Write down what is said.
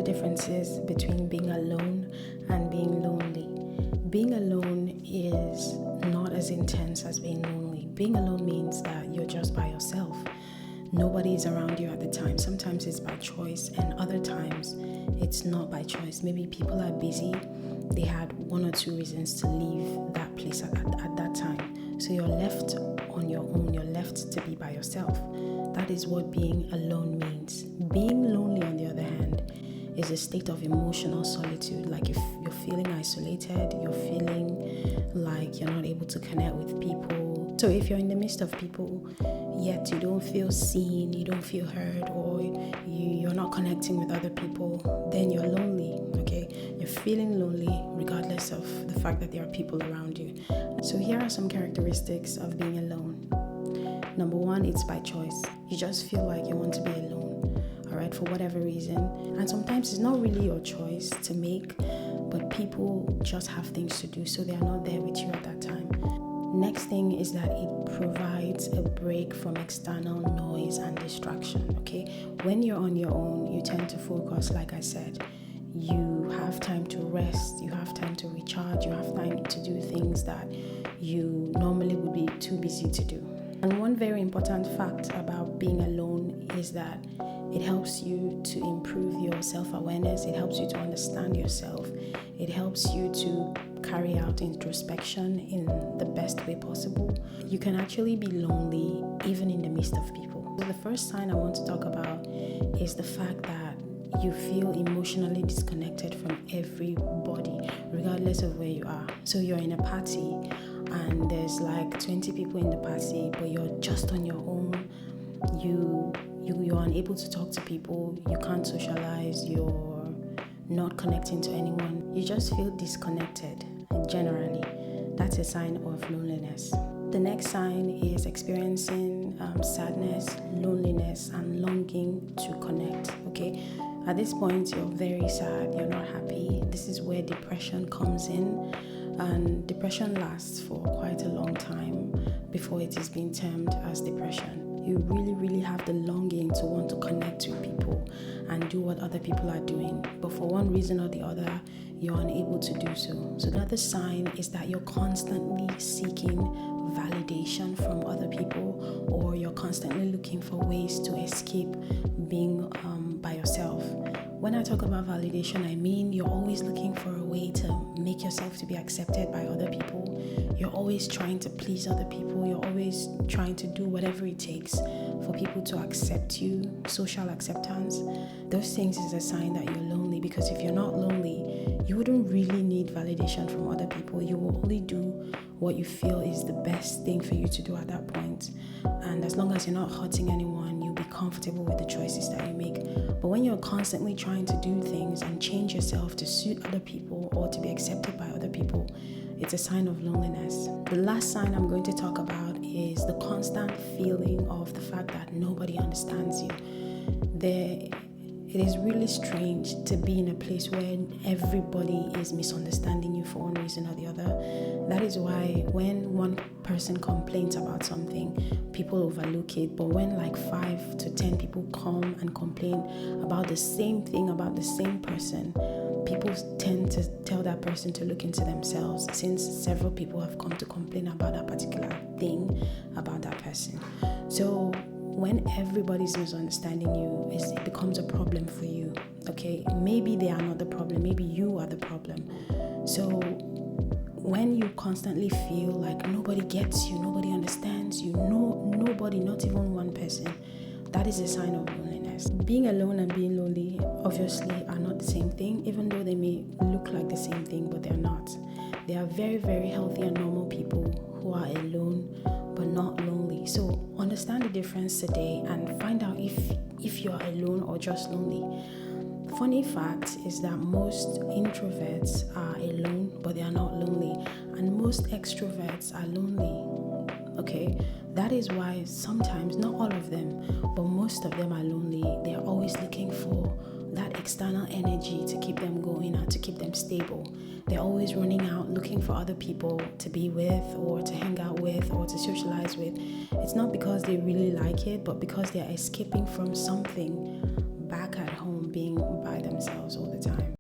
differences between being alone and being lonely. Being alone is not as intense as being lonely. Being alone means that you're just by yourself. Nobody is around you at the time. Sometimes it's by choice, and other times it's not by choice. Maybe people are busy. They had one or two reasons to leave that place at that time. So you're left on your own. You're left to be by yourself. That is what being alone means. Being lonely, on the other hand, is a state of emotional solitude. Like if you're feeling isolated, you're feeling like you're not able to connect with people. So if you're in the midst of people, yet you don't feel seen, you don't feel heard, or you're not connecting with other people, then you're lonely, okay? You're feeling lonely regardless of the fact that there are people around you. So here are some characteristics of being alone. Number one, it's by choice. You just feel like you want to be alone, all right, for whatever reason. And sometimes it's not really your choice to make, but people just have things to do, so they are not there with you at that time. Next thing is that it provides a break from external noise and distraction, okay? When you're on your own, you tend to focus, like I said. You have time to rest, you have time to recharge, you have time to do things that you normally would be too busy to do. And one very important fact about being alone is that it helps you to improve your self-awareness, it helps you to understand yourself, it helps you to carry out introspection in the best way possible. You can actually be lonely even in the midst of people. So the first sign I want to talk about is the fact that you feel emotionally disconnected from everybody, regardless of where you are. So you're in a party and there's like 20 people in the party, but you're just on your own. You're unable to talk to people, you can't socialize, you're not connecting to anyone. You just feel disconnected generally. That's a sign of loneliness. The next sign is experiencing sadness, loneliness, and longing to connect, okay? At this point, you're very sad, you're not happy. This is where depression comes in, and depression lasts for quite a long time before it is being termed as depression. You really have the longing to want to connect with people and do what other people are doing, but for one reason or the other, you're unable to do so. So another sign is that you're constantly seeking validation from other people, or you're constantly looking for ways to escape being by yourself. When I talk about validation, I mean you're always looking for a way to make yourself to be accepted by other people. You're always trying to please other people. You're always trying to do whatever it takes for people to accept you, social acceptance. Those things is a sign that you're lonely, because if you're not lonely, you wouldn't really need validation from other people. You will only do what you feel is the best thing for you to do at that point. And as long as you're not hurting anyone, you'll be comfortable with the choices that you make. But when you're constantly trying to do things and change yourself to suit other people or to be accepted by other people, it's a sign of loneliness. The last sign I'm going to talk about is the constant feeling of the fact that nobody understands you. It is really strange to be in a place where everybody is misunderstanding you for one reason or the other. That is why when one person complains about something, people overlook it. But when like 5 to 10 people come and complain about the same thing, about the same person, people tend to tell that person to look into themselves, since several people have come to complain about that particular thing about that person. So when everybody's misunderstanding you, it becomes a problem for you, okay? Maybe they are not the problem, maybe you are the problem. So when you constantly feel like nobody gets you, nobody understands you, nobody, not even one person, that is a sign of loneliness. Being alone and being lonely obviously are not the same thing, even though they may look like the same thing, but they're not. There are very healthy and normal people who are alone but not lonely. So understand the difference today and find out if you're alone or just lonely. Funny fact is that most introverts are alone, but they are not lonely, and most extroverts are lonely. Okay, that is why sometimes, not all of them, but most of them are lonely. They are always looking for that external energy to keep them going and to keep them stable. They're always running out looking for other people to be with or to hang out with or to socialize with. It's not because they really like it, but because they're escaping from something back at home, being by themselves. themselves all the time.